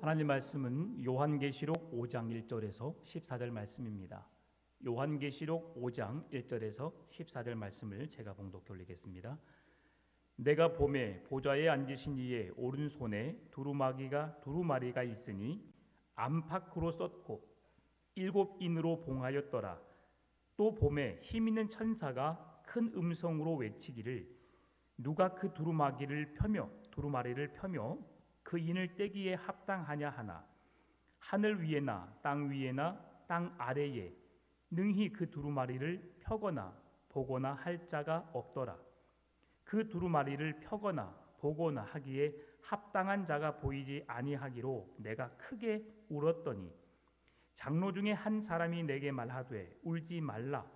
하나님 말씀은 요한계시록 5장 1절에서 14절 말씀입니다. 요한계시록 5장 1절에서 14절 말씀을 제가 봉독해 올리겠습니다. 내가 보매 보좌에 앉으신 이의 오른손에 두루마리가 있으니 안팎으로 썼고 7인으로 봉하였더라. 또 보매 힘있는 천사가 큰 음성으로 외치기를 누가 그 두루마리를 펴며 그 인을 떼기에 합당하냐 하나 하늘 위에나 땅 위에나 땅 아래에 능히 그 두루마리를 펴거나 보거나 할 자가 없더라. 그 두루마리를 펴거나 보거나 하기에 합당한 자가 보이지 아니하기로 내가 크게 울었더니 장로 중에 한 사람이 내게 말하되 울지 말라.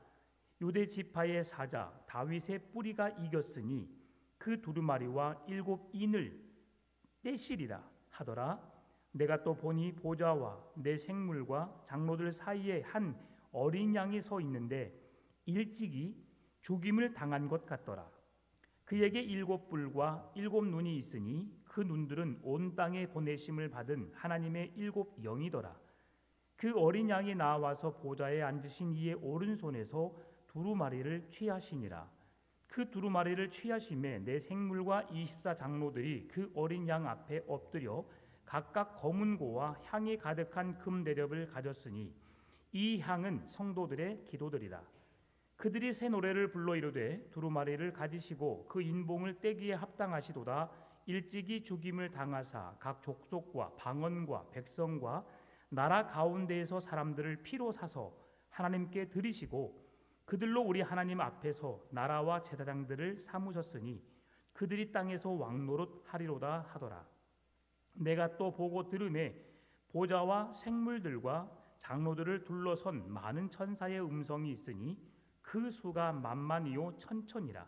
유대 지파의 사자 다윗의 뿌리가 이겼으니 그 두루마리와 7인을 떼시리라 하더라. 내가 또 보니 보좌와 내 생물과 장로들 사이에 한 어린 양이 서 있는데 일찍이 죽임을 당한 것 같더라. 그에게 7뿔과 7눈이 있으니 그 눈들은 온 땅에 보내심을 받은 하나님의 7영이더라. 그 어린 양이 나와서 보좌에 앉으신 이의 오른손에서 두루마리를 취하시니라. 그 두루마리를 취하심에 내 생물과 24장로들이 그 어린 양 앞에 엎드려 각각 검은 고와 향이 가득한 금 대접을 가졌으니 이 향은 성도들의 기도들이라. 그들이 새 노래를 불러 이르되 두루마리를 가지시고 그 인봉을 떼기에 합당하시도다. 일찍이 죽임을 당하사 각 족속과 방언과 백성과 나라 가운데에서 사람들을 피로 사서 하나님께 드리시고 그들로 우리 하나님 앞에서 나라와 제사장들을 삼으셨으니 그들이 땅에서 왕노릇 하리로다 하더라. 내가 또 보고 들으매 보좌와 생물들과 장로들을 둘러선 많은 천사의 음성이 있으니 그 수가 만만이요 천천이라.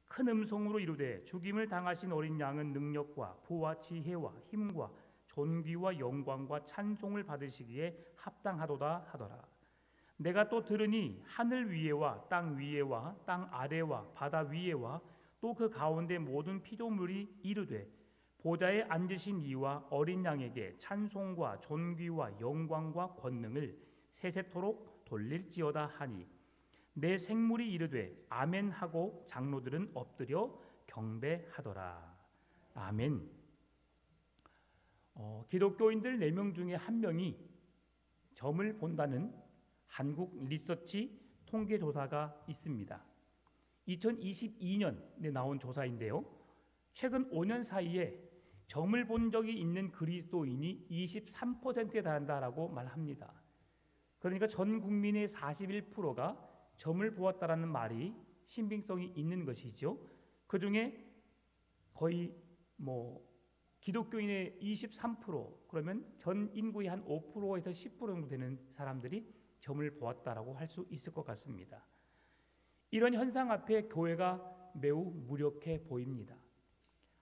큰 음성으로 이르되 죽임을 당하신 어린 양은 능력과 부와 지혜와 힘과 존귀와 영광과 찬송을 받으시기에 합당하도다 하더라. 내가 또 들으니 하늘 위에와 땅 위에와 땅 아래와 바다 위에와 또 그 가운데 모든 피조물이 이르되 보좌에 앉으신 이와 어린 양에게 찬송과 존귀와 영광과 권능을 세세토록 돌릴지어다 하니 내 생물이 이르되 아멘 하고 장로들은 엎드려 경배하더라. 아멘. 기독교인들 4명 중에 1명이 점을 본다는 한국 리서치 통계조사가 있습니다. 2022년에 나온 조사인데요. 최근 5년 사이에 점을 본 적이 있는 그리스도인이 23%에 달한다라고 말합니다. 그러니까 전 국민의 41%가 점을 보았다라는 말이 신빙성이 있는 것이죠. 그 중에 거의 기독교인의 23% 그러면 전 인구의 한 5%에서 10% 정도 되는 사람들이 점을 보았다라고 할 수 있을 것 같습니다. 이런 현상 앞에 교회가 매우 무력해 보입니다.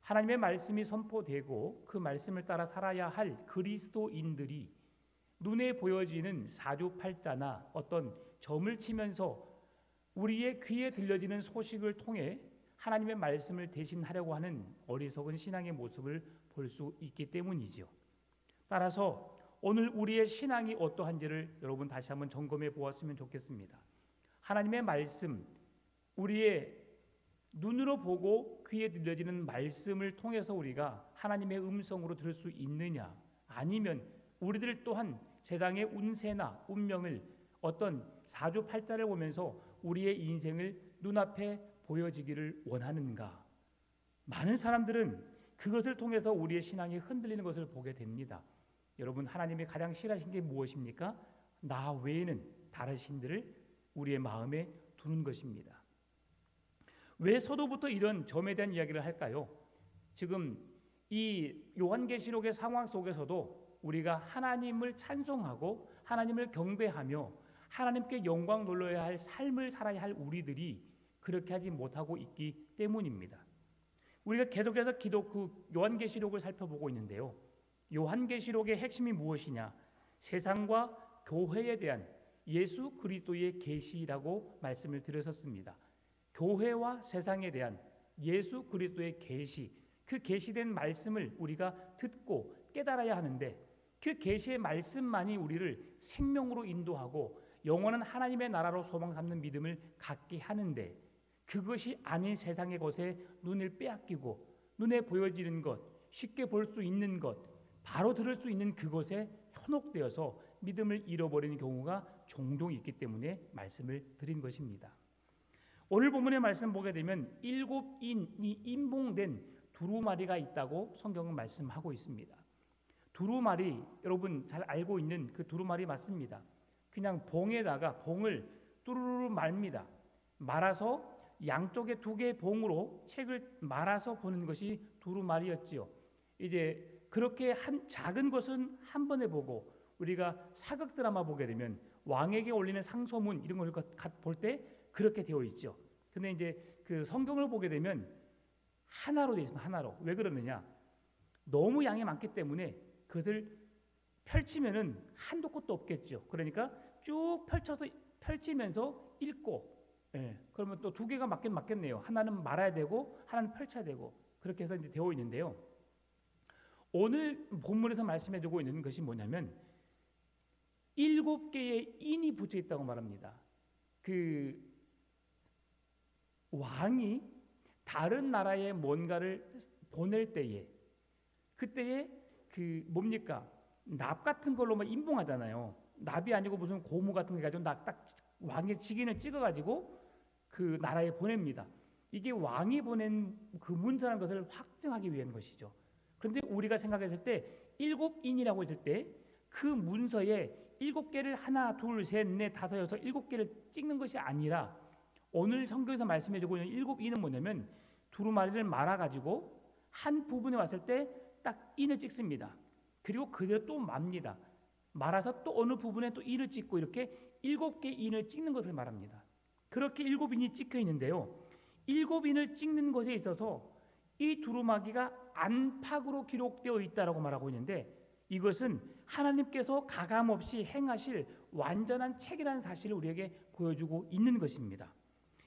하나님의 말씀이 선포되고 그 말씀을 따라 살아야 할 그리스도인들이 눈에 보여지는 사주팔자나 어떤 점을 치면서 우리의 귀에 들려지는 소식을 통해 하나님의 말씀을 대신하려고 하는 어리석은 신앙의 모습을 볼 수 있기 때문이죠. 따라서 오늘 우리의 신앙이 어떠한지를 여러분 다시 한번 점검해 보았으면 좋겠습니다. 하나님의 말씀, 우리의 눈으로 보고 귀에 들려지는 말씀을 통해서 우리가 하나님의 음성으로 들을 수 있느냐, 아니면 우리들 또한 세상의 운세나 운명을 어떤 사주팔자를 보면서 우리의 인생을 눈앞에 보여지기를 원하는가? 많은 사람들은 그것을 통해서 우리의 신앙이 흔들리는 것을 보게 됩니다. 여러분, 하나님이 가장 싫어하신 게 무엇입니까? 나 외에는 다른 신들을 우리의 마음에 두는 것입니다. 왜 서두부터 이런 점에 대한 이야기를 할까요? 지금 이 요한계시록의 상황 속에서도 우리가 하나님을 찬송하고 하나님을 경배하며 하나님께 영광 돌려야 할 삶을 살아야 할 우리들이 그렇게 하지 못하고 있기 때문입니다. 우리가 계속해서 요한계시록을 살펴보고 있는데요. 요한계시록의 핵심이 무엇이냐? 세상과 교회에 대한 예수 그리스도의 계시라고 말씀을 드렸었습니다. 교회와 세상에 대한 예수 그리스도의 계시, 그 계시된 말씀을 우리가 듣고 깨달아야 하는데 그 계시의 말씀만이 우리를 생명으로 인도하고 영원한 하나님의 나라로 소망 삼는 믿음을 갖게 하는데, 그것이 아닌 세상의 것에 눈을 빼앗기고 눈에 보여지는 것, 쉽게 볼 수 있는 것, 바로 들을 수 있는 그것에 현혹되어서 믿음을 잃어버리는 경우가 종종 있기 때문에 말씀을 드린 것입니다. 오늘 본문의 말씀 보게 되면 7인이 임봉된 두루마리가 있다고 성경은 말씀하고 있습니다. 두루마리, 여러분 잘 알고 있는 그 두루마리 맞습니다. 그냥 봉에다가 봉을 뚜루루루 말입니다. 말아서 양쪽에 2개의 봉으로 책을 말아서 보는 것이 두루마리였지요. 이제 그렇게 한 작은 것은 한 번에 보고, 우리가 사극 드라마 보게 되면 왕에게 올리는 상소문 이런 걸 볼 때 그렇게 되어 있죠. 근데 이제 그 성경을 보게 되면 하나로 되어 있습니다. 하나로. 왜 그러느냐? 너무 양이 많기 때문에 그것을 펼치면은 한도 끝도 없겠죠. 그러니까 쭉 펼치면서 읽고, 그러면 또 2개가 맞겠네요. 하나는 말아야 되고 하나는 펼쳐야 되고, 그렇게 해서 이제 되어 있는데요. 오늘 본문에서 말씀해주고 있는 것이 뭐냐면 7개의 인이 붙여 있다고 말합니다. 그 왕이 다른 나라에 뭔가를 보낼 때에, 그때에 그 뭡니까? 납 같은 걸로 막 임봉하잖아요. 납이 아니고 무슨 고무 같은 거 가지고 딱 왕의 직인을 찍어가지고 그 나라에 보냅니다. 이게 왕이 보낸 그 문서라는 것을 확증하기 위한 것이죠. 그런데 우리가 생각했을 때 7인이라고 했을 때 그 문서에 7개를 하나, 둘, 셋, 넷, 다섯, 여섯, 7개를 찍는 것이 아니라, 오늘 성경에서 말씀해주고 있는 7인은 뭐냐면 두루마리를 말아가지고 한 부분에 왔을 때 딱 인을 찍습니다. 그리고 그대로 또 맙니다. 말아서 또 어느 부분에 또 인을 찍고, 이렇게 7개 인을 찍는 것을 말합니다. 그렇게 7인이 찍혀 있는데요, 7인을 찍는 것에 있어서 이 두루마기가 안팎으로 기록되어 있다라고 말하고 있는데, 이것은 하나님께서 가감없이 행하실 완전한 책이라는 사실을 우리에게 보여주고 있는 것입니다.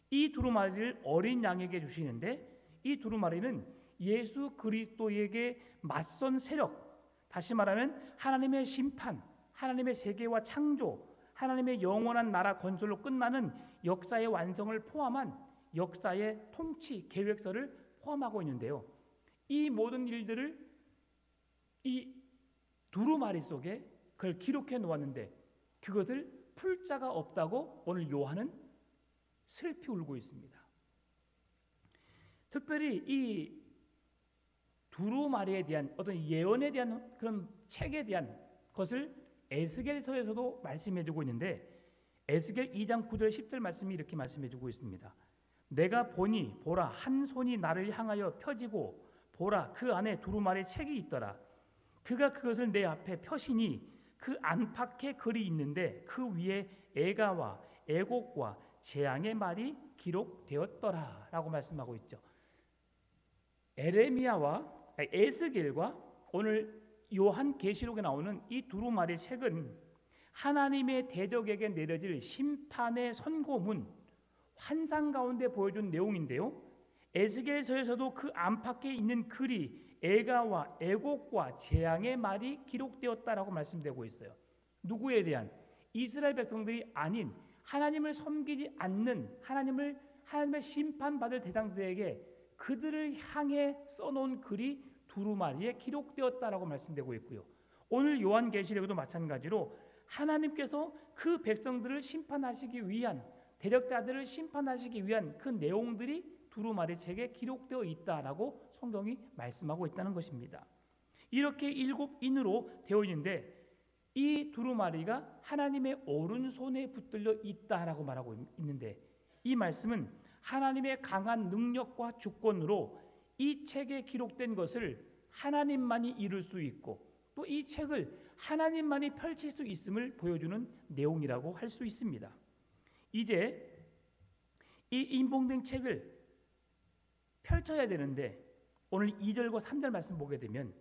이 두루마리를 어린 양에게 주시는데, 이 두루마리는 예수 그리스도에게 맞선 세력, 다시 말하면 하나님의 심판, 하나님의 세계와 창조, 하나님의 영원한 나라 건설로 끝나는 역사의 완성을 포함한 역사의 통치 계획서를 포함하고 있는데요, 이 모든 일들을 이 두루마리 속에 그걸 기록해 놓았는데 그것을 풀 자가 없다고 오늘 요한은 슬피 울고 있습니다. 특별히 이 두루마리에 대한 어떤 예언에 대한 그런 책에 대한 것을 에스겔서에서도 말씀해주고 있는데, 에스겔 2장 9절 10절 말씀이 이렇게 말씀해주고 있습니다. 내가 보니 보라, 한 손이 나를 향하여 펴지고 보라, 그 안에 두루마리 책이 있더라. 그가 그것을 내 앞에 펴시니 그 안팎에 글이 있는데 그 위에 애가와 애곡과 재앙의 말이 기록되었더라 라고 말씀하고 있죠. 에스겔과 오늘 요한계시록에 나오는 이 두루마리 책은 하나님의 대적에게 내려질 심판의 선고문, 환상 가운데 보여준 내용인데요, 에스겔서에서도 그 안팎에 있는 글이 애가와 애곡과 재앙의 말이 기록되었다라고 말씀되고 있어요. 누구에 대한? 이스라엘 백성들이 아닌 하나님을 섬기지 않는 하나님의 심판받을 대상들에게 그들을 향해 써놓은 글이 두루마리에 기록되었다라고 말씀되고 있고요. 오늘 요한계시록에도 마찬가지로 하나님께서 그 백성들을 심판하시기 위한, 대적자들을 심판하시기 위한 그 내용들이 두루마리 책에 기록되어 있다라고 성경이 말씀하고 있다는 것입니다. 이렇게 7인으로 되어 있는데 이 두루마리가 하나님의 오른손에 붙들려 있다라고 말하고 있는데, 이 말씀은 하나님의 강한 능력과 주권으로 이 책에 기록된 것을 하나님만이 이룰 수 있고, 또 이 책을 하나님만이 펼칠 수 있음을 보여주는 내용이라고 할 수 있습니다. 이제 이 임봉된 책을 펼쳐야 되는데, 오늘 2절과 3절 말씀 보게 되면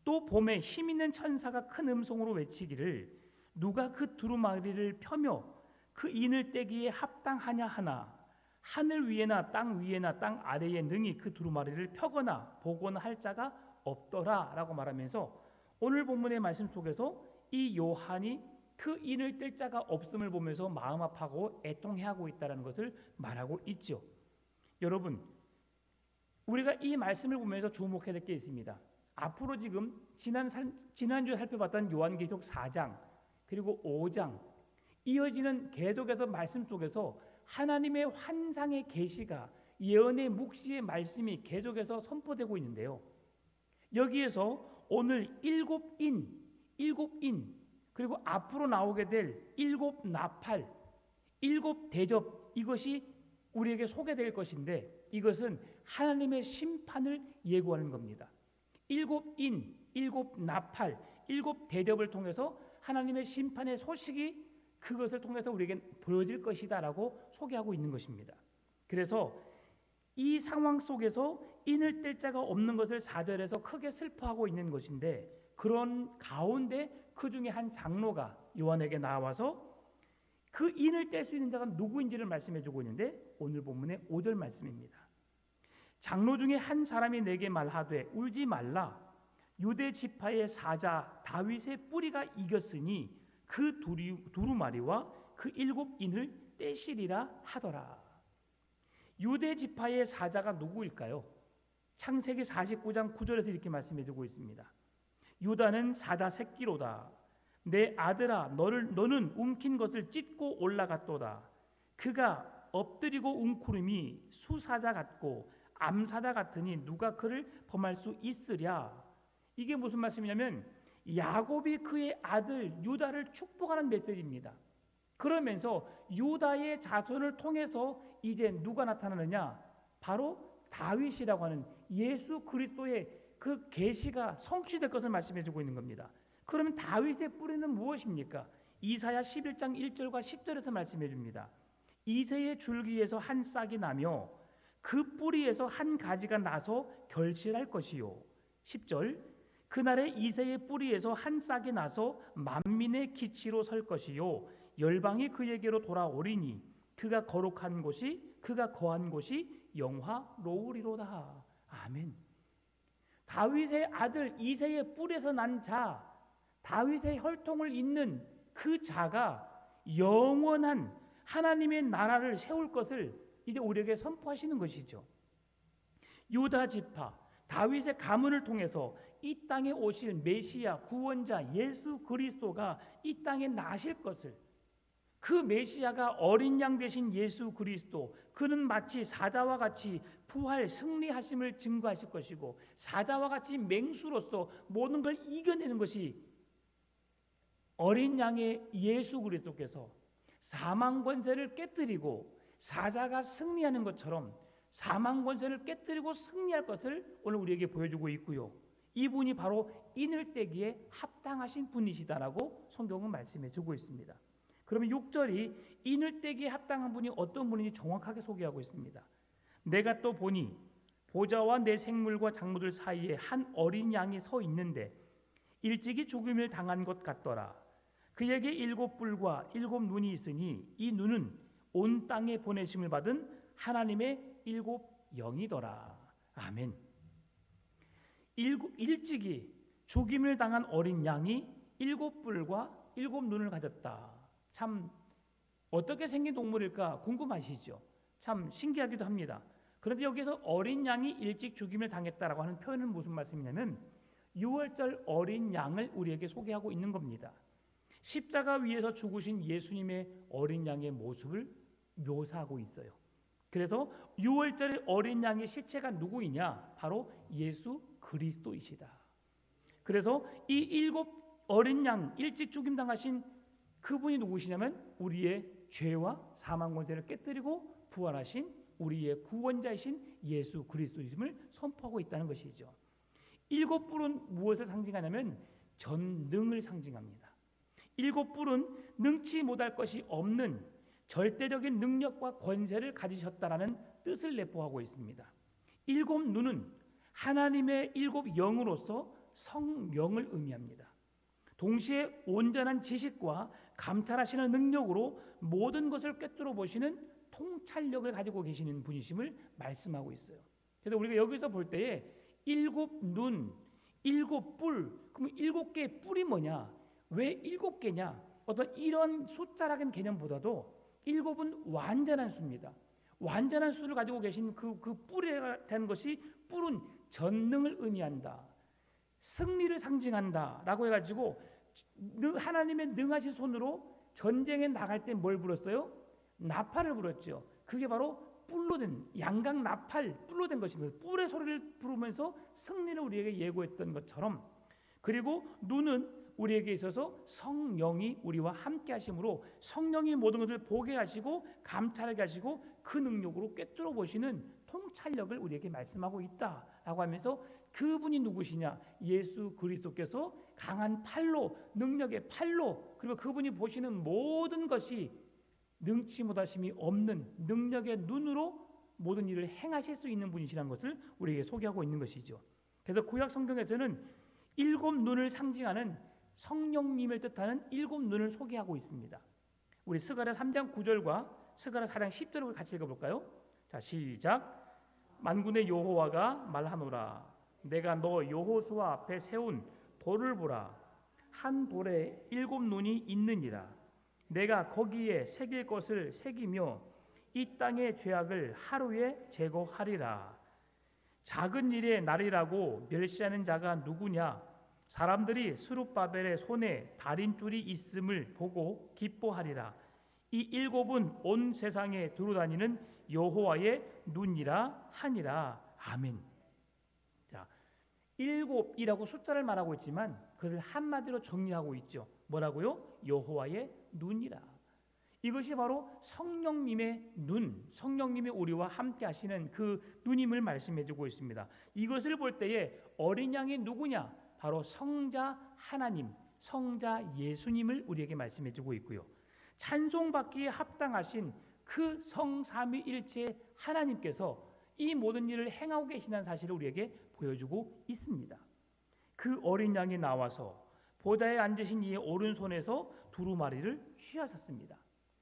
또 봄에 힘있는 천사가 큰 음성으로 외치기를 누가 그 두루마리를 펴며 그 인을 떼기에 합당하냐 하나, 하늘 위에나 땅 위에나 땅 아래에 능히 그 두루마리를 펴거나 보거나 할 자가 없더라 라고 말하면서, 오늘 본문의 말씀 속에서 이 요한이 그 인을 뗄 자가 없음을 보면서 마음 아파하고 애통해하고 있다는 것을 말하고 있죠. 여러분, 우리가 이 말씀을 보면서 주목해야 될 게 있습니다. 앞으로 지금 지난주에 살펴봤던 요한계시록 4장 그리고 5장 이어지는 계속해서 말씀 속에서 하나님의 환상의 계시가 예언의 묵시의 말씀이 계속해서 선포되고 있는데요. 여기에서 오늘 일곱 인 그리고 앞으로 나오게 될 일곱 나팔, 일곱 대접 이것이 우리에게 소개될 것인데 이것은 하나님의 심판을 예고하는 겁니다. 일곱 인, 일곱 나팔, 일곱 대접을 통해서 하나님의 심판의 소식이 그것을 통해서 우리에게 보여질 것이다라고 소개하고 있는 것입니다. 그래서 이 상황 속에서 인을 뗄 자가 없는 것을 4절에서 크게 슬퍼하고 있는 것인데 그런 가운데 그 중에 한 장로가 요한에게 나와서 그 인을 뗄 수 있는 자가 누구인지를 말씀해 주고 있는데 오늘 본문의 5절 말씀입니다. 장로 중에 한 사람이 내게 말하되 울지 말라. 유대 지파의 사자 다윗의 뿌리가 이겼으니 그 두루마리와 그 일곱 인을 떼시리라 하더라. 유대 지파의 사자가 누구일까요? 창세기 49장 9절에서 이렇게 말씀해 주고 있습니다. 유다는 사자 새끼로다. 내 아들아 너는 움킨 것을 찢고 올라갔도다. 그가 엎드리고 웅크림이 수사자 같고 암사자 같으니 누가 그를 범할 수 있으랴. 이게 무슨 말씀이냐면 야곱이 그의 아들 유다를 축복하는 메시지입니다. 그러면서 유다의 자손을 통해서 이제 누가 나타나느냐? 바로 다윗이라고 하는 예수 그리스도의 그 계시가 성취될 것을 말씀해 주고 있는 겁니다. 그러면 다윗의 뿌리는 무엇입니까? 이사야 11장 1절과 10절에서 말씀해 줍니다. 이새의 줄기에서 한 싹이 나며 그 뿌리에서 한 가지가 나서 결실할 것이요. 10절 그날에 이새의 뿌리에서 한 싹이 나서 만민의 기치로 설 것이요. 열방이 그에게로 돌아오리니 그가 거룩한 곳이 그가 거한 곳이 영화로우리로다. 아멘. 다윗의 아들 이새의 뿔에서 난 자, 다윗의 혈통을 잇는 그 자가 영원한 하나님의 나라를 세울 것을 이제 우리에게 선포하시는 것이죠. 유다 지파 다윗의 가문을 통해서 이 땅에 오실 메시아 구원자 예수 그리스도가 이 땅에 나실 것을, 그 메시아가 어린 양 되신 예수 그리스도, 그는 마치 사자와 같이 부활 승리하심을 증거하실 것이고 사자와 같이 맹수로서 모든 걸 이겨내는 것이 어린 양의 예수 그리스도께서 사망 권세를 깨뜨리고 사자가 승리하는 것처럼 사망 권세를 깨뜨리고 승리할 것을 오늘 우리에게 보여주고 있고요. 이분이 바로 인을 떼기에 합당하신 분이시다라고 성경은 말씀해 주고 있습니다. 그러면 6절이 인을 떼기에 합당한 분이 어떤 분인지 정확하게 소개하고 있습니다. 내가 또 보니 보좌와 내 생물과 장로들 사이에 한 어린 양이 서 있는데 일찍이 죽음을 당한 것 같더라. 그에게 7뿔과 7눈이 있으니 이 눈은 온 땅에 보내심을 받은 하나님의 7 영이더라. 아멘. 일찍이 죽임을 당한 어린 양이 7뿔과 7눈을 가졌다. 참 어떻게 생긴 동물일까 궁금하시죠? 참 신기하기도 합니다. 그런데 여기서 어린 양이 일찍 죽임을 당했다라고 하는 표현은 무슨 말씀이냐면 6월절 어린 양을 우리에게 소개하고 있는 겁니다. 십자가 위에서 죽으신 예수님의 어린 양의 모습을 묘사하고 있어요. 그래서 6월절의 어린 양의 실체가 누구이냐? 바로 예수 그리스도이시다. 그래서 이 7 어린 양 일찍 죽임 당하신 그분이 누구시냐면 우리의 죄와 사망 권세를 깨뜨리고 부활하신 우리의 구원자이신 예수 그리스도이심을 선포하고 있다는 것이죠. 7뿔은 무엇을 상징하냐면 전능을 상징합니다. 7뿔은 능치 못할 것이 없는 절대적인 능력과 권세를 가지셨다라는 뜻을 내포하고 있습니다. 7눈은 하나님의 7 영으로서 성령을 의미합니다. 동시에 온전한 지식과 감찰하시는 능력으로 모든 것을 꿰뚫어 보시는 통찰력을 가지고 계시는 분이심을 말씀하고 있어요. 그래서 우리가 여기서 볼 때에 7눈, 일곱 뿔. 그럼 일곱 개의 뿔이 뭐냐? 왜 일곱 개냐? 어떤 이런 숫자라는 개념보다도 일곱은 완전한 수입니다. 완전한 수를 가지고 계신 그 뿔에 대한 것이, 뿔은 전능을 의미한다, 승리를 상징한다라고 해가지고 하나님의 능하신 손으로 전쟁에 나갈 때 뭘 불었어요? 나팔을 불었죠. 그게 바로 뿔로 된, 양각 나팔, 뿔로 된 것입니다. 뿔의 소리를 부르면서 승리를 우리에게 예고했던 것처럼, 그리고 눈은 우리에게 있어서 성령이 우리와 함께 하심으로 성령이 모든 것을 보게 하시고 감찰하게 하시고 그 능력으로 꿰뚫어 보시는 통찰력을 우리에게 말씀하고 있다라고 하면서, 그분이 누구시냐? 예수 그리스도께서 강한 팔로, 능력의 팔로, 그리고 그분이 보시는 모든 것이 능치 못하심이 없는 능력의 눈으로 모든 일을 행하실 수 있는 분이시라는 것을 우리에게 소개하고 있는 것이죠. 그래서 구약 성경에서는 일곱 눈을 상징하는 성령님을 뜻하는 일곱 눈을 소개하고 있습니다. 우리 스가랴 3장 9절과 스가랴 4장 10절을 같이 읽어볼까요? 자, 시작. 만군의 여호와가 말하노라. 내가 너 여호수아 앞에 세운 돌을 보라. 한 돌에 일곱 눈이 있느니라. 내가 거기에 새길 것을 새기며 이 땅의 죄악을 하루에 제거하리라. 작은 일의 날이라고 멸시하는 자가 누구냐? 사람들이 스룹바벨의 손에 달인줄이 있음을 보고 기뻐하리라. 이 일곱은 온 세상에 두루다니는 여호와의 눈이라 하니라. 아멘. 자, 일곱이라고 숫자를 말하고 있지만 그것을 한마디로 정리하고 있죠. 뭐라고요? 여호와의 눈이라. 이것이 바로 성령님의 눈, 성령님이 우리와 함께 하시는 그 눈임을 말씀해주고 있습니다. 이것을 볼 때에 어린 양이 누구냐? 바로 성자 하나님, 성자 예수님을 우리에게 말씀해주고 있고요. 찬송받기에 합당하신 그 성삼위일체 하나님께서 이 모든 일을 행하고 계시다는 사실을 우리에게 보여주고 있습니다. 그 어린 양이 나와서 보좌에 앉으신 이의 오른손에서 두루마리를 취하셨습니다.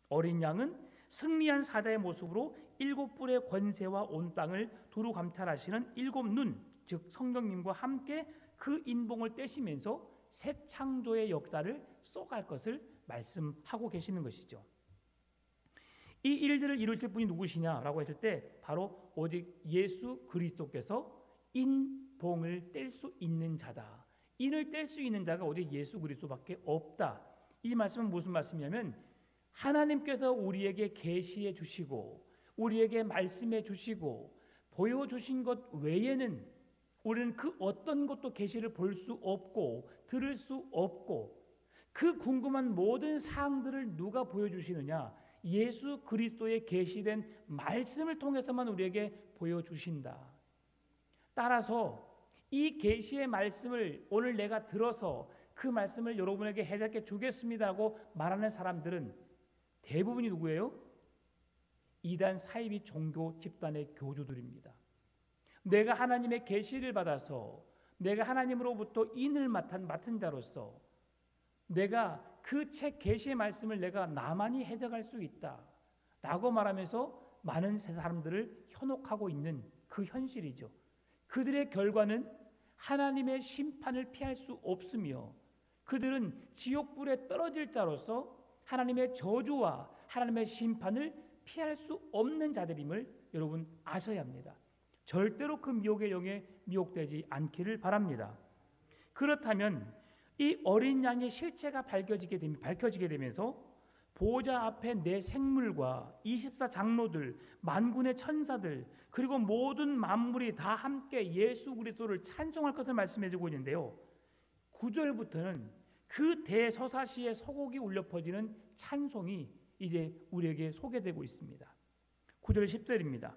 어린 양은 승리한 사자의 모습으로 일곱 뿔의 권세와 온 땅을 두루 감찰하시는 일곱 눈, 즉 성령님과 함께 그 인봉을 떼시면서 새 창조의 역사를 쏘갈 것을 말씀하고 계시는 것이죠. 이 일들을 이루실 분이 누구시냐라고 했을 때 바로 오직 예수 그리스도께서 인봉을 뗄 수 있는 자다. 인을 뗄 수 있는 자가 오직 예수 그리스도밖에 없다. 이 말씀은 무슨 말씀이냐면, 하나님께서 우리에게 계시해 주시고 우리에게 말씀해 주시고 보여주신 것 외에는 우리는 그 어떤 것도 계시를 볼 수 없고 들을 수 없고, 그 궁금한 모든 사항들을 누가 보여주시느냐? 예수 그리스도의 계시된 말씀을 통해서만 우리에게 보여주신다. 따라서 이 계시의 말씀을 오늘 내가 들어서 그 말씀을 여러분에게 해석해 주겠습니다라고 말하는 사람들은 대부분이 누구예요? 이단 사이비 종교 집단의 교주들입니다. 내가 하나님의 계시를 받아서 내가 하나님으로부터 인을 맡은 자로서 내가 그 책 계시의 말씀을 내가 나만이 해석할 수 있다라고 말하면서 많은 사람들을 현혹하고 있는 그 현실이죠. 그들의 결과는 하나님의 심판을 피할 수 없으며 그들은 지옥불에 떨어질 자로서 하나님의 저주와 하나님의 심판을 피할 수 없는 자들임을 여러분 아셔야 합니다. 절대로 그 미혹의 영에 미혹되지 않기를 바랍니다. 그렇다면 이 어린 양의 실체가 밝혀지게 되면서 보좌 앞에 내 생물과 24장로들, 만군의 천사들, 그리고 모든 만물이 다 함께 예수 그리스도를 찬송할 것을 말씀해주고 있는데요. 9절부터는 그 대서사시의 서곡이 울려 퍼지는 찬송이 이제 우리에게 소개되고 있습니다. 9절 10절입니다.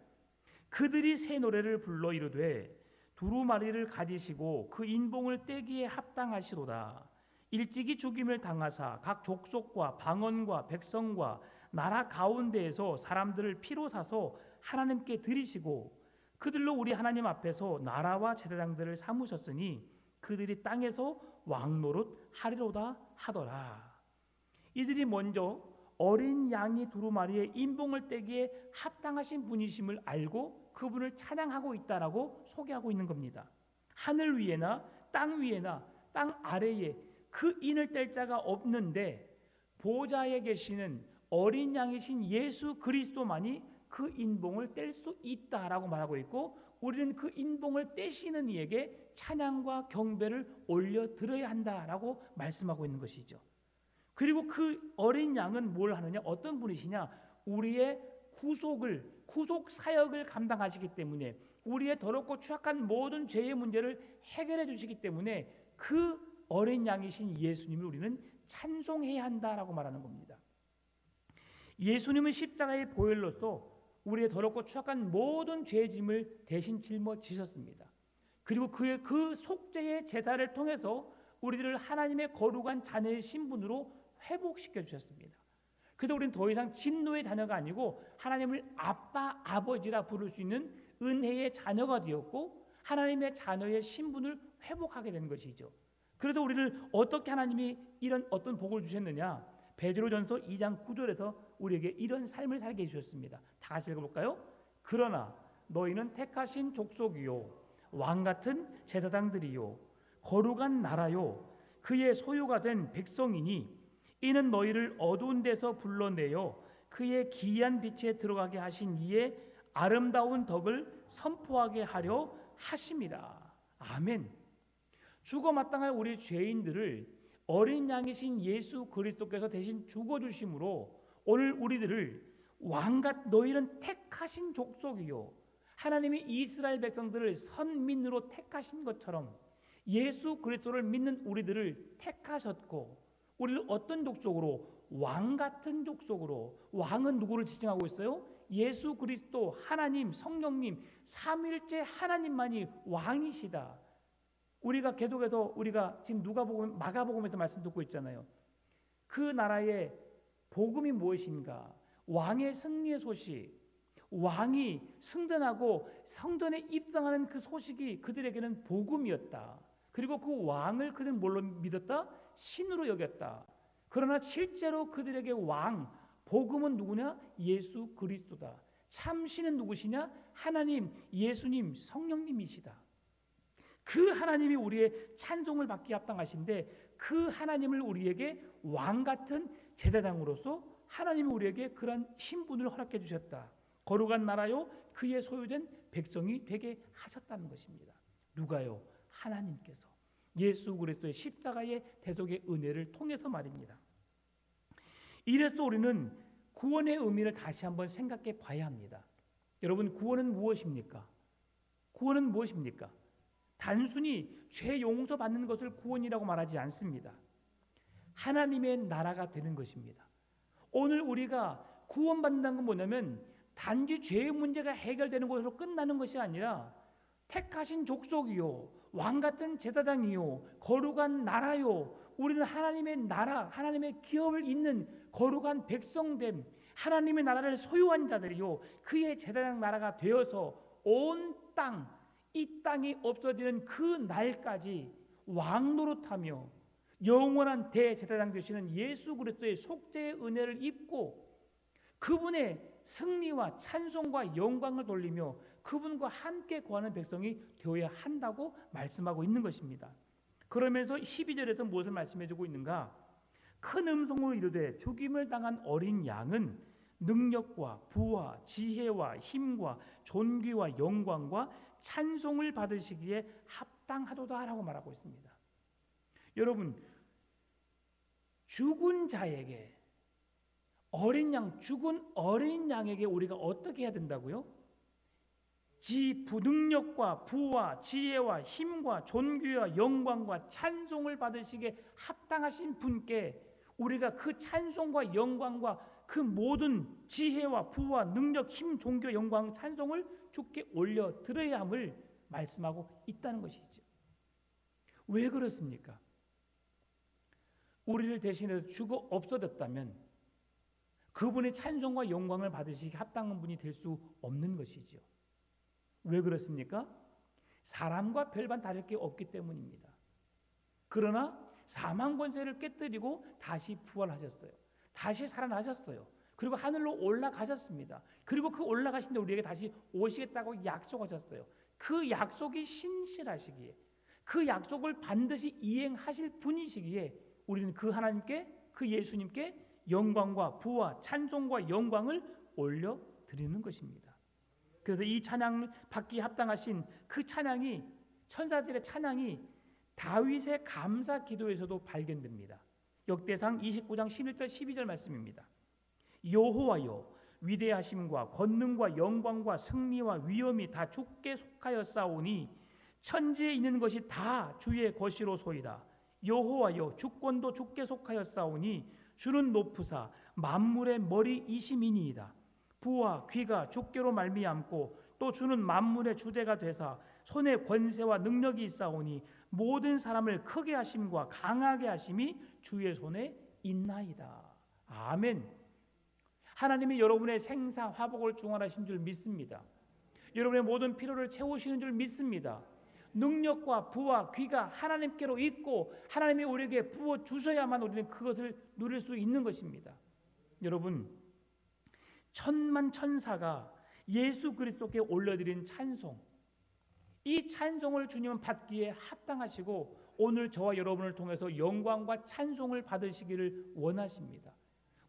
그들이 새 노래를 불러 이르되 두루마리를 가지시고 그 인봉을 떼기에 합당하시로다. 일찍이 죽임을 당하사 각 족속과 방언과 백성과 나라 가운데에서 사람들을 피로 사서 하나님께 드리시고 그들로 우리 하나님 앞에서 나라와 제사장들을 삼으셨으니 그들이 땅에서 왕노릇 하리로다 하더라. 이들이 먼저 어린 양이 두루마리의 인봉을 떼기에 합당하신 분이심을 알고 그분을 찬양하고 있다라고 소개하고 있는 겁니다. 하늘 위에나 땅 위에나 땅 아래에 그 인을 뗄 자가 없는데 보좌에 계시는 어린 양이신 예수 그리스도만이 그 인봉을 뗄 수 있다라고 말하고 있고, 우리는 그 인봉을 떼시는 이에게 찬양과 경배를 올려드려야 한다라고 말씀하고 있는 것이죠. 그리고 그 어린 양은 뭘 하느냐? 어떤 분이시냐? 우리의 구속 사역을 감당하시기 때문에, 우리의 더럽고 추악한 모든 죄의 문제를 해결해 주시기 때문에 그 어린 양이신 예수님을 우리는 찬송해야 한다라고 말하는 겁니다. 예수님은 십자가의 보혈로서 우리의 더럽고 추악한 모든 죄의 짐을 대신 짊어지셨습니다. 그리고 그의 그 속죄의 제사를 통해서 우리들을 하나님의 거룩한 자녀의 신분으로 회복시켜 주셨습니다. 그래서 우리는 더 이상 진노의 자녀가 아니고 하나님을 아빠, 아버지라 부를 수 있는 은혜의 자녀가 되었고, 하나님의 자녀의 신분을 회복하게 된 것이죠. 그래도 우리를 어떻게 하나님이 이런 어떤 복을 주셨느냐? 베드로전서 2장 9절에서 우리에게 이런 삶을 살게 해주셨습니다. 다 같이 읽어볼까요? 그러나 너희는 택하신 족속이요, 왕같은 제사장들이요, 거룩한 나라요, 그의 소유가 된 백성이니 이는 너희를 어두운 데서 불러내어 그의 기이한 빛에 들어가게 하신 이의 아름다운 덕을 선포하게 하려 하심이라. 아멘. 죽어 마땅한 우리 죄인들을 어린 양이신 예수 그리스도께서 대신 죽어주심으로 오늘 우리들을 왕같, 너희는 택하신 족속이요, 하나님이 이스라엘 백성들을 선민으로 택하신 것처럼 예수 그리스도를 믿는 우리들을 택하셨고, 우리를 어떤 족속으로? 왕같은 족속으로. 왕은 누구를 지칭하고 있어요? 예수 그리스도, 하나님, 성령님, 삼위일체 하나님만이 왕이시다. 우리가 계속해서 우리가 지금 누가복음, 마가복음에서 말씀 듣고 있잖아요. 그 나라의 복음이 무엇인가? 왕의 승리의 소식, 왕이 승전하고 성전에 입성하는 그 소식이 그들에게는 복음이었다. 그리고 그 왕을 그들은 뭘로 믿었다? 신으로 여겼다. 그러나 실제로 그들에게 왕, 복음은 누구냐? 예수 그리스도다. 참신은 누구시냐? 하나님, 예수님, 성령님이시다. 그 하나님이 우리의 찬송을 받기 합당하신데, 그 하나님을 우리에게 왕같은 제사장으로서 하나님이 우리에게 그런 신분을 허락해 주셨다. 거룩한 나라요, 그의 소유된 백성이 되게 하셨다는 것입니다. 누가요? 하나님께서 예수 그리스도의 십자가의 대속의 은혜를 통해서 말입니다. 이래서 우리는 구원의 의미를 다시 한번 생각해 봐야 합니다. 여러분, 구원은 무엇입니까? 구원은 무엇입니까? 단순히 죄 용서받는 것을 구원이라고 말하지 않습니다. 하나님의 나라가 되는 것입니다. 오늘 우리가 구원받는다는 건 뭐냐면 단지 죄의 문제가 해결되는 것으로 끝나는 것이 아니라 택하신 족속이요, 왕같은 제사장이요, 거룩한 나라요, 우리는 하나님의 나라, 하나님의 기업을 잇는 거룩한 백성됨, 하나님의 나라를 소유한 자들이요, 그의 제사장 나라가 되어서 온 땅, 이 땅이 없어지는 그 날까지 왕노릇하며 영원한 대제사장 되시는 예수 그리스도의 속죄의 은혜를 입고 그분의 승리와 찬송과 영광을 돌리며 그분과 함께 거하는 백성이 되어야 한다고 말씀하고 있는 것입니다. 그러면서 12절에서 무엇을 말씀해주고 있는가? 큰 음성으로 이르되 죽임을 당한 어린 양은 능력과 부와 지혜와 힘과 존귀와 영광과 찬송을 받으시기에 합당하도다라고 말하고 있습니다. 여러분, 죽은 자에게, 어린 양, 죽은 어린 양에게 우리가 어떻게 해야 된다고요? 능력과 부와 지혜와 힘과 존귀와 영광과 찬송을 받으시기에 합당하신 분께 우리가 그 찬송과 영광과 그 모든 지혜와 부와 능력, 힘, 존귀, 영광, 찬송을 주께 올려 드려야 함을 말씀하고 있다는 것이죠. 왜 그렇습니까? 우리를 대신해서 죽어 없어졌다면 그분의 찬송과 영광을 받으시기 합당한 분이 될 수 없는 것이죠. 왜 그렇습니까? 사람과 별반 다를 게 없기 때문입니다. 그러나 사망 권세를 깨뜨리고 다시 부활하셨어요. 다시 살아나셨어요. 그리고 하늘로 올라가셨습니다. 그리고 그 올라가신 데 우리에게 다시 오시겠다고 약속하셨어요. 그 약속이 신실하시기에, 그 약속을 반드시 이행하실 분이시기에 우리는 그 하나님께, 그 예수님께 영광과 부와 찬송과 영광을 올려드리는 것입니다. 그래서 이 찬양 받기에 합당하신 그 찬양이, 천사들의 찬양이 다윗의 감사 기도에서도 발견됩니다. 역대상 29장 11절 12절 말씀입니다. 여호와여, 위대하심과 권능과 영광과 승리와 위엄이 다 주께 속하였사오니 천지에 있는 것이 다 주의 것이로소이다. 여호와여, 주권도 주께 속하였사오니 주는 높으사 만물의 머리이심이니이다. 부와 귀가 주께로 말미암고 또 주는 만물의 주대가 되사 손에 권세와 능력이 있사오니 모든 사람을 크게 하심과 강하게 하심이 주의 손에 있나이다. 아멘. 하나님이 여러분의 생사 화복을 중원하신 줄 믿습니다. 여러분의 모든 필요를 채우시는 줄 믿습니다. 능력과 부와 귀가 하나님께로 있고 하나님이 우리에게 부어 주셔야만 우리는 그것을 누릴 수 있는 것입니다. 여러분, 천만 천사가 예수 그리스도께 올려드린 찬송, 이 찬송을 주님은 받기에 합당하시고 오늘 저와 여러분을 통해서 영광과 찬송을 받으시기를 원하십니다.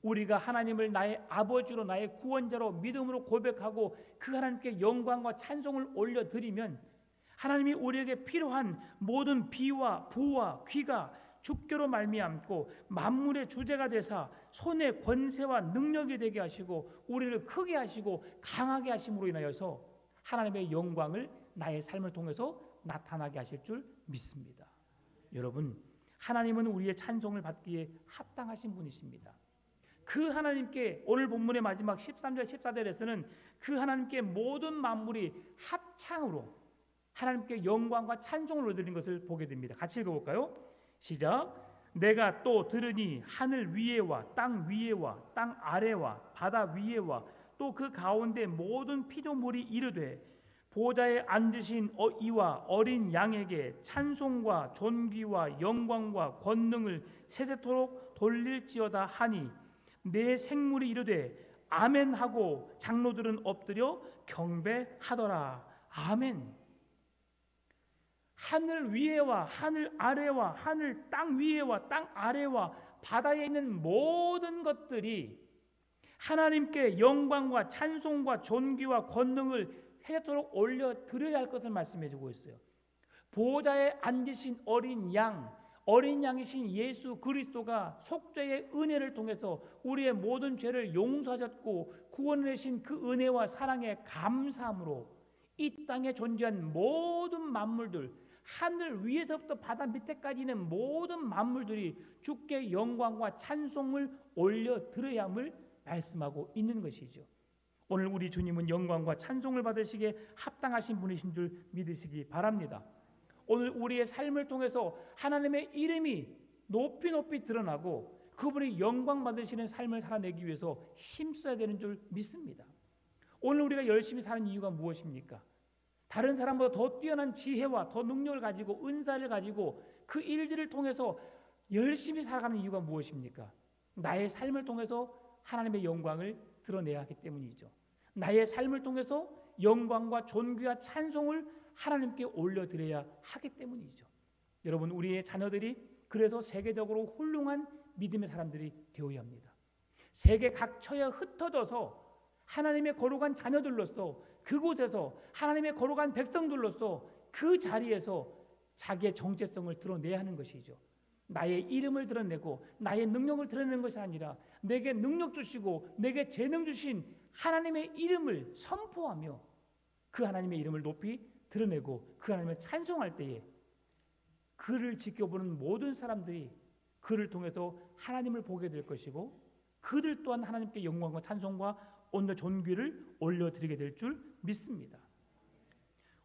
우리가 하나님을 나의 아버지로, 나의 구원자로 믿음으로 고백하고 그 하나님께 영광과 찬송을 올려드리면 하나님이 우리에게 필요한 모든 비와 부와 귀가 주께로 말미암고 만물의 주제가 되사 손에 권세와 능력이 되게 하시고 우리를 크게 하시고 강하게 하심으로 인하여서 하나님의 영광을 나의 삶을 통해서 나타나게 하실 줄 믿습니다. 여러분, 하나님은 우리의 찬송을 받기에 합당하신 분이십니다. 그 하나님께 오늘 본문의 마지막 13절 14절에서는 그 하나님께 모든 만물이 합창으로 하나님께 영광과 찬송을 올려드린 것을 보게 됩니다. 같이 읽어볼까요? 시작. 내가 또 들으니 하늘 위에와 땅 위에와 땅 아래와 바다 위에와 또 그 가운데 모든 피조물이 이르되 보좌에 앉으신 이와 어린 양에게 찬송과 존귀와 영광과 권능을 세세토록 돌릴지어다 하니 내 생물이 이르되 아멘 하고 장로들은 엎드려 경배하더라. 아멘. 하늘 위에와 하늘 아래와 하늘 땅 위에와 땅 아래와 바다에 있는 모든 것들이 하나님께 영광과 찬송과 존귀와 권능을 세세토록 올려드려야 할 것을 말씀해 주고 있어요. 보좌에 앉으신 어린 양이신 예수 그리스도가 속죄의 은혜를 통해서 우리의 모든 죄를 용서하셨고 구원하신 그 은혜와 사랑에 감사함으로 이 땅에 존재한 모든 만물들, 하늘 위에서부터 바다 밑에까지 있는 모든 만물들이 주께 영광과 찬송을 올려드려야 함을 말씀하고 있는 것이죠. 오늘 우리 주님은 영광과 찬송을 받으시기에 합당하신 분이신 줄 믿으시기 바랍니다. 오늘 우리의 삶을 통해서 하나님의 이름이 높이 높이 드러나고 그분이 영광 받으시는 삶을 살아내기 위해서 힘써야 되는 줄 믿습니다. 오늘 우리가 열심히 사는 이유가 무엇입니까? 다른 사람보다 더 뛰어난 지혜와 더 능력을 가지고 은사를 가지고 그 일들을 통해서 열심히 살아가는 이유가 무엇입니까? 나의 삶을 통해서 하나님의 영광을 드러내야 하기 때문이죠. 나의 삶을 통해서 영광과 존귀와 찬송을 하나님께 올려드려야 하기 때문이죠. 여러분, 우리의 자녀들이 그래서 세계적으로 훌륭한 믿음의 사람들이 되어야 합니다. 세계 각처에 흩어져서 하나님의 거룩한 자녀들로서 그곳에서 하나님의 거룩한 백성들로서 그 자리에서 자기의 정체성을 드러내야 하는 것이죠. 나의 이름을 드러내고 나의 능력을 드러내는 것이 아니라 내게 능력 주시고 내게 재능 주신 하나님의 이름을 선포하며 그 하나님의 이름을 높이 드러내고 그 하나님을 찬송할 때에 그를 지켜보는 모든 사람들이 그를 통해서 하나님을 보게 될 것이고 그들 또한 하나님께 영광과 찬송과 온전한 존귀를 올려드리게 될 줄 믿습니다.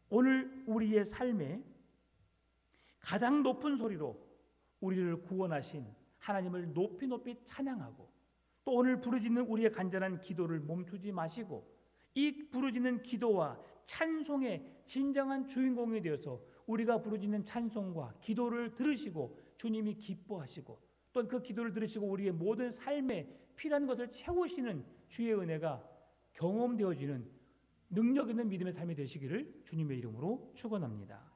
오늘 우리의 삶에 가장 높은 소리로 우리를 구원하신 하나님을 높이 높이 찬양하고 또 오늘 부르짖는 우리의 간절한 기도를 멈추지 마시고 이 부르짖는 기도와 찬송의 진정한 주인공이 되어서 우리가 부르짖는 찬송과 기도를 들으시고 주님이 기뻐하시고 또 그 기도를 들으시고 우리의 모든 삶에 필요한 것을 채우시는 주의 은혜가 경험되어지는 능력 있는 믿음의 삶이 되시기를 주님의 이름으로 축원합니다.